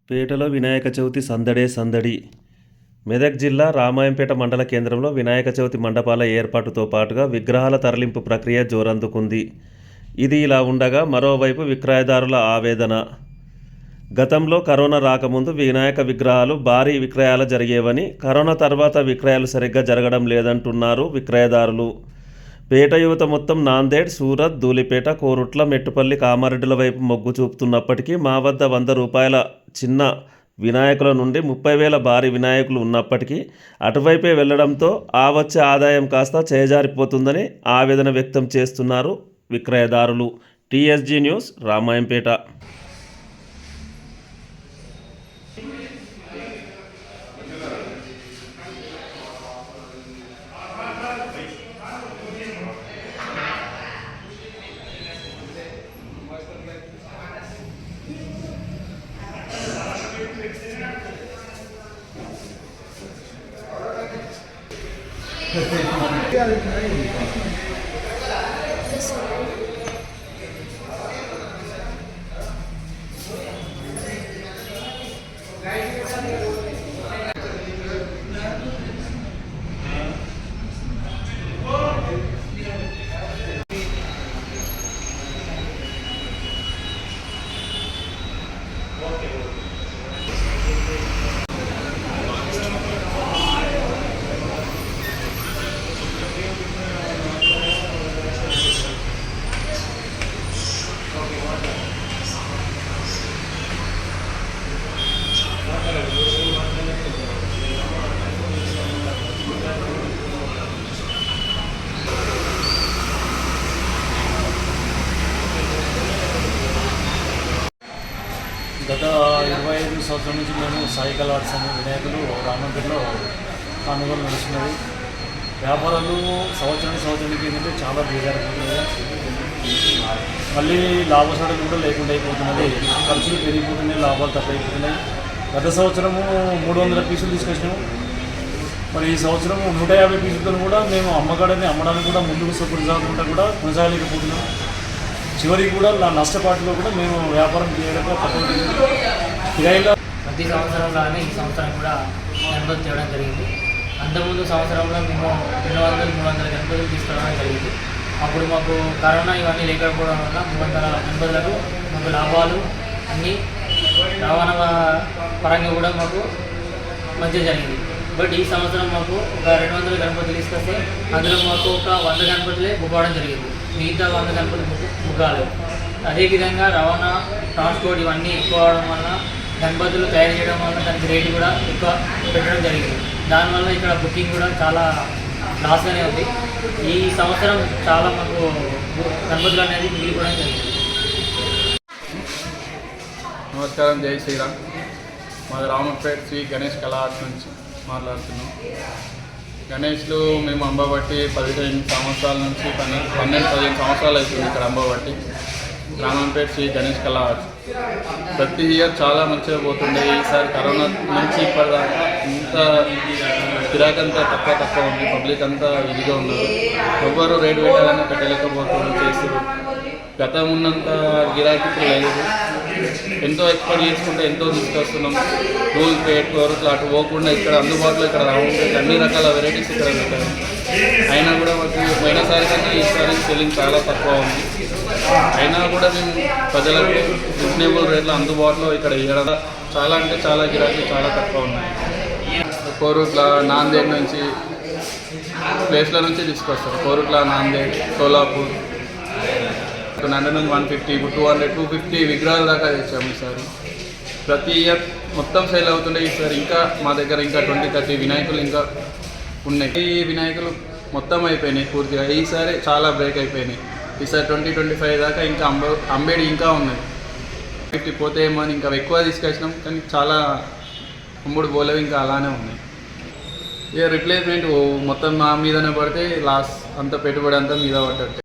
పేటలో వినాయక చవితి సందడే సందడి. మెదక్ జిల్లా రామాయంపేట మండల కేంద్రంలో వినాయక చవితి మండపాల ఏర్పాటుతో పాటుగా విగ్రహాల తరలింపు ప్రక్రియ జోరందుకుంది. ఇది ఇలా ఉండగా మరోవైపు విక్రయదారుల ఆవేదన. గతంలో కరోనా రాకముందు వినాయక విగ్రహాలు భారీ విక్రయాలు జరిగేవని, కరోనా తర్వాత విక్రయాలు సరిగ్గా జరగడం లేదంటున్నారు విక్రయదారులు. పేట యువత మొత్తం నాందేడ్, సూరత్, ధూళిపేట, కోరుట్ల, మెట్టుపల్లి, కామారెడ్డిల వైపు మొగ్గు చూపుతున్నప్పటికీ మా వద్ద ₹100 చిన్న వినాయకుల నుండి 30,000 భారీ వినాయకులు ఉన్నప్పటికీ అటువైపే వెళ్లడంతో ఆ వచ్చే ఆదాయం కాస్త చేజారిపోతుందని ఆవేదన వ్యక్తం చేస్తున్నారు విక్రయదారులు. TSG news, Ramayampet. గత 25 సంవత్సరాల నుంచి మేము సాయి కళార్ట్స్ అనే వినాయకులు రామంపేటలో కొనుగోలు నడుస్తున్నది. వ్యాపారాలు సంవత్సరానికి ఏంటంటే చాలా బేజారిపోతున్నది. మళ్ళీ లాభసాటి కూడా లేకుండా అయిపోతున్నది. ఖర్చులు పెరిగిపోతున్నాయి, లాభాలు తక్కువైపోతున్నాయి. గత సంవత్సరము 300 పీసులు తీసుకొచ్చినాము. మరి ఈ సంవత్సరం 150 పీసులతో కూడా మేము అమ్మడానికి కూడా ముందుకు కొనసాగలేకపోతున్నాం. చివరికి కూడా నా నష్టపాటులో కూడా మేము వ్యాపారం చేయడం కిరాయిలో ప్రతి సంవత్సరంలోనే ఈ సంవత్సరం కూడా గణపతి తేవడం జరిగింది. అంతకుముందు సంవత్సరంలో మేము 200-300 గణపతులు తీసుకురావడం జరిగింది. అప్పుడు మాకు కరోనా ఇవన్నీ లేకపోవడం వల్ల 300 గణపతులకు మాకు లాభాలు అన్నీ రవాణా పరంగా కూడా మాకు మంచిగా జరిగింది. బట్ ఈ సంవత్సరం మాకు ఒక 200 గణపతులు తీసుకొస్తే అందులో మాకు ఒక 100 గణపతులే బుక్ అవ్వడం జరిగింది. మిగతా 100 గణపతులు బుక్ కాలేదు. అదేవిధంగా రవాణా, ట్రాన్స్పోర్ట్ ఇవన్నీ ఎక్కువ అవడం వల్ల గణపతులు తయారు చేయడం వల్ల దానికి రేటు కూడా ఎక్కువ పెట్టడం జరిగింది. దానివల్ల ఇక్కడ బుకింగ్ కూడా చాలా లాస్గానే ఉంది. ఈ సంవత్సరం చాలా మాకు గణపతులు అనేది మిగిలిపోవడం జరిగింది. నమస్కారం, జై శ్రీరామ్. మాది రామంపేట శ్రీ గణేష్ కళా ఆర్ట్స్ నుంచి మాట్లాడుతున్నాం. గణేష్లు మేము అంబబట్టి 15 సంవత్సరాల నుంచి 12-15 సంవత్సరాలు అవుతుంది ఇక్కడ అంబబట్టి. రామంపేట శ్రీ గణేష్ కళా ఆర్ట్స్ ప్రతి ఇయర్ చాలా మంచిగా పోతుండే. ఈసారి కరోనా నుంచి ఇప్పటిదాకా ఇంత గిరాకంతా తక్కువ ఉంది. పబ్లిక్ అంతా ఇదిగా ఉన్నారు. ఎవ్వరు రేటు పెట్టాలని పెట్టలేకపోతున్నారు, చేస్తారు. గతం ఉన్నంత గిరాకీ ఇప్పుడు లేదు. ఎంతో ఎక్స్పెక్ట్ చేసుకుంటే ఎంతో తీసుకొస్తున్నాం. ధూళిపేట, కోరుట్ల అటు పోకుండా ఇక్కడ అందుబాటులో ఇక్కడ రావుంటే అన్ని రకాల వెరైటీస్ ఇక్కడ పెట్టారు. అయినా కూడా మాకు పోయినసారి కన్నా ఈసారి సెల్లింగ్ చాలా తక్కువ ఉంది. అయినా కూడా మేము ప్రజలకు రీజనబుల్ రేట్లో అందుబాటులో ఇక్కడ ఇవ్వడం చాలా అంటే చాలా గిరాకీ చాలా తక్కువ ఉన్నాయి. కోరుట్ల, నాందేడ్ నుంచి ప్లేస్ల నుంచి తీసుకొస్తారు. కోరుట్ల, నాందేడ్, సోలాపూర్ 150, ఇప్పుడు 200-250 విగ్రహాల దాకా తెచ్చాము ఈసారి. ప్రతి ఇయర్ మొత్తం సేల్ అవుతుండే. ఈసారి ఇంకా మా దగ్గర ఇంకా 20-30 వినాయకులు ఇంకా ఉన్నాయి. ఈ వినాయకులు మొత్తం అయిపోయినాయి పూర్తిగా. ఈసారి చాలా బ్రేక్ అయిపోయినాయి. ఈసారి 20-25 దాకా ఇంకా అంబేడి ఇంకా ఉన్నాయి. 50 పోతే ఏమో అని ఇంకా ఎక్కువ తీసుకొచ్చినాం, కానీ చాలా అమ్ముడు పోలేవు, ఇంకా అలానే ఉన్నాయి. ఇక రిప్లేస్మెంట్ మొత్తం మా మీదనే పడితే లాస్ అంత పెట్టుబడి అంతా మీద పడ్డట్టే.